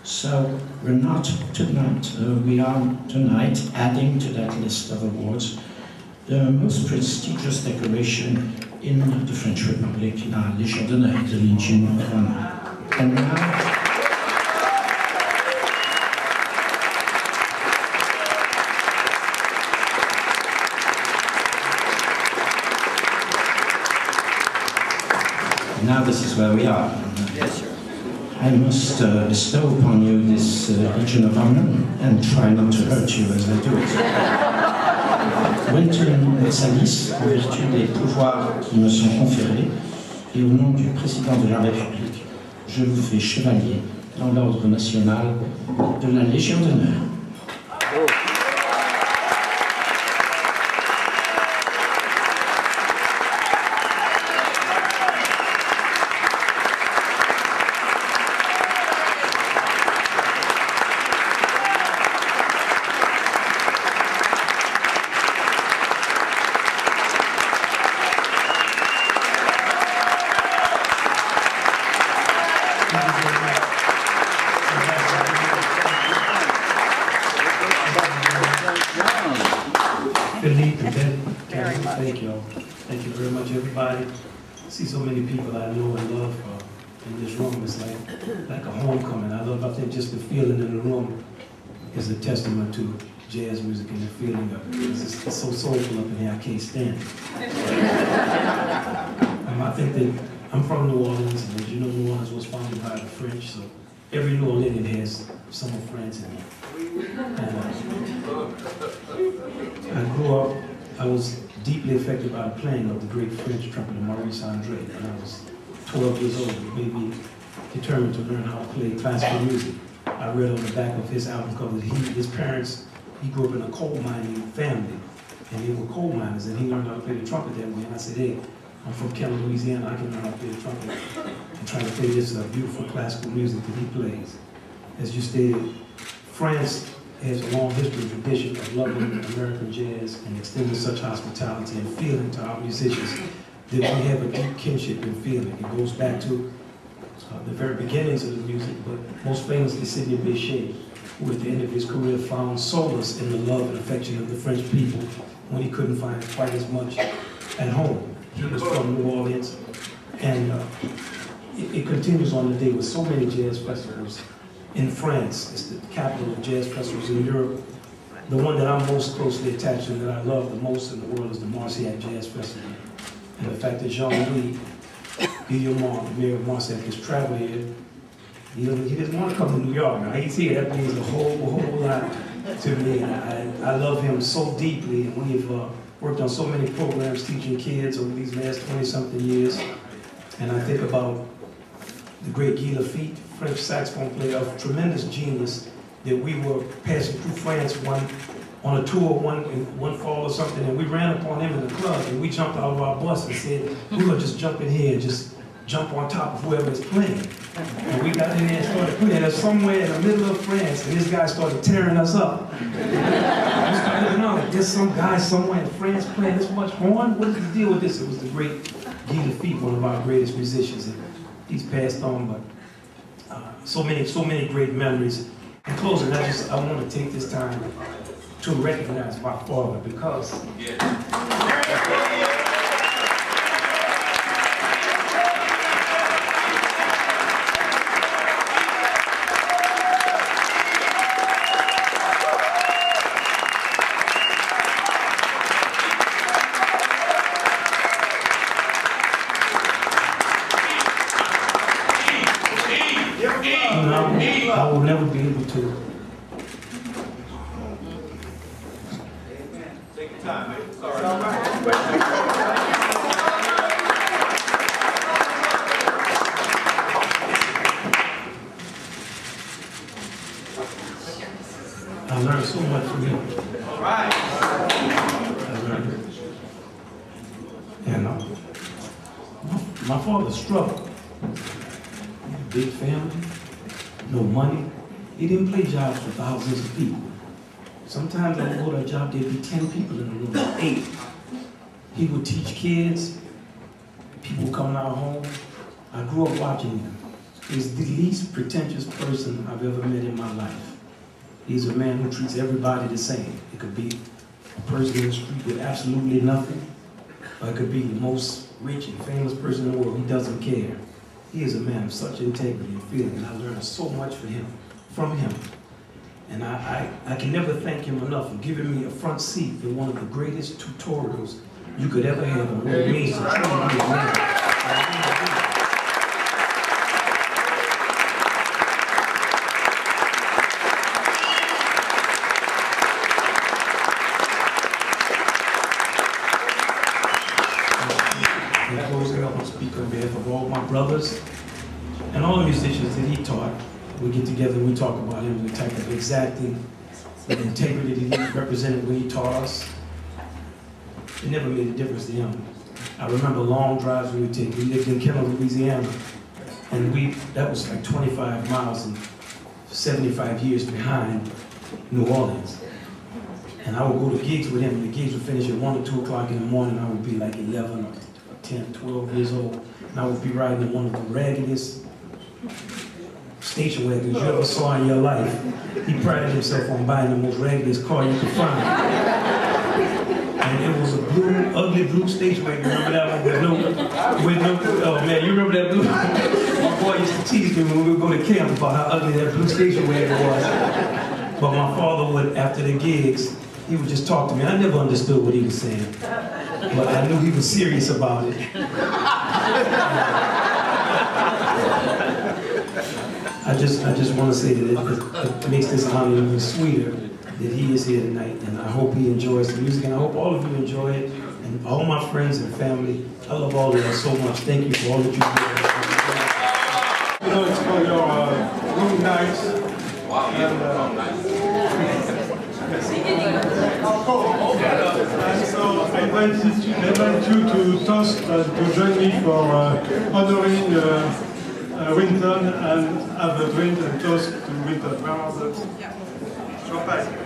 So we're not tonight, we are tonight adding to that list of awards the most prestigious decoration in the French Republic, la Légion d'honneur de Légion d'honneur. And now this is where we are. Yes, sir. I must bestow upon you this Legion of Honor and try not to hurt you as I do it. Wynton Marsalis, en vertu des pouvoirs qui me sont conférés, et au nom du Président de la République, je vous fais chevalier dans l'ordre national de la Légion d'honneur. Thank you. Thank you very much, everybody. I see so many people I know and love in this room. It's like a homecoming. I think just the feeling in the room is a testament to jazz music and the feeling of it. It's so soulful up in here, I can't stand it. I think that I'm from New Orleans, and as you know, New Orleans was founded by the French, so every New Orleanian has some of France in it. And I grew up, I was deeply affected by the playing of the great French trumpeter Maurice Andre. When I was 12 years old, it made me determined to learn how to play classical music. I read on the back of his album cover that his parents, he grew up in a coal mining family, and they were coal miners, and he learned how to play the trumpet that way. And I said, hey, I'm from Kelly, Louisiana, I can learn how to play the trumpet and try to play this beautiful classical music that he plays. As you stated, France has a long history and tradition of loving American jazz and extending such hospitality and feeling to our musicians that we have a deep kinship and feeling. It goes back to the very beginnings of the music, but most famously Sidney Bechet, who at the end of his career found solace in the love and affection of the French people when he couldn't find quite as much at home. He was from New Orleans, and it continues on today with so many jazz festivals. In France, it's the capital of jazz festivals in Europe. The one that I'm most closely attached to, that I love the most in the world, is the Marseille Jazz Festival. And the fact that Jean-Louis Guillemot, the mayor of Marseille, has traveled here, he doesn't want to come to New York. Now, he's here, that means a whole lot to me. And I love him so deeply, and we've worked on so many programs teaching kids over these last 20-something years. And I think about the great Guy Laffitte, French saxophone player of tremendous genius, that we were passing through France on a tour one fall or something, and we ran upon him in the club, and we jumped out of our bus and said, we're going to just jump in here and just jump on top of whoever is playing. And we got in there and started playing. There's somewhere in the middle of France, and this guy started tearing us up. We started looking out, like, there's some guy somewhere in France playing this much horn? What is the deal with this? It was the great Guy Laffitte, one of our greatest musicians. And he's passed on, but so many great memories. In closing, I want to take this time to recognize my father, because I will never be able to. Take your time, man. It's all right. I learned so much from him. All right. I learned it. And my father struggled. He had a big family, no money. He didn't play jobs for thousands of people. Sometimes I would go to a job, there'd be 10 people in the room, 8. He would teach kids, people would come to our home. I grew up watching him. is the least pretentious person I've ever met in my life. He's a man who treats everybody the same. It could be a person in the street with absolutely nothing, or it could be the most rich and famous person in the world. He doesn't care. He is a man of such integrity and feeling, and I learned so much from him. And I can never thank him enough for giving me a front seat in one of the greatest tutorials you could ever have on what it means to truly be a man. In closing, I want to speak on behalf of all my brothers and all the musicians that he taught. We get together and we talk about him, the type of exacting, the integrity that he represented when he taught us. It never made a difference to him. I remember long drives we would take. We lived in Kendall, Louisiana, and that was like 25 miles and 75 years behind New Orleans. And I would go to gigs with him, and the gigs would finish at 1 or 2 o'clock in the morning. I would be like 11 or 10, 12 years old, and I would be riding in one of the raggedest station wagons you ever saw in your life. He prided himself on buying the most raggedest car you could find. And it was a blue, ugly blue station wagon. Remember that one? Oh man, you remember that blue? My boy used to tease me when we would go to camp about how ugly that blue station wagon was. But my father would, after the gigs, he would just talk to me. I never understood what he was saying, but I knew he was serious about it. I just want to say that it makes this honor even sweeter that he is here tonight, and I hope he enjoys the music, and I hope all of you enjoy it, and all my friends and family. I love all of you so much. Thank you for all that you do. You know, it's for your good nights. Wow, And so I invite you to toast to join me for honoring Wynton and have a drink and toast to Wynton. Where are the champagne?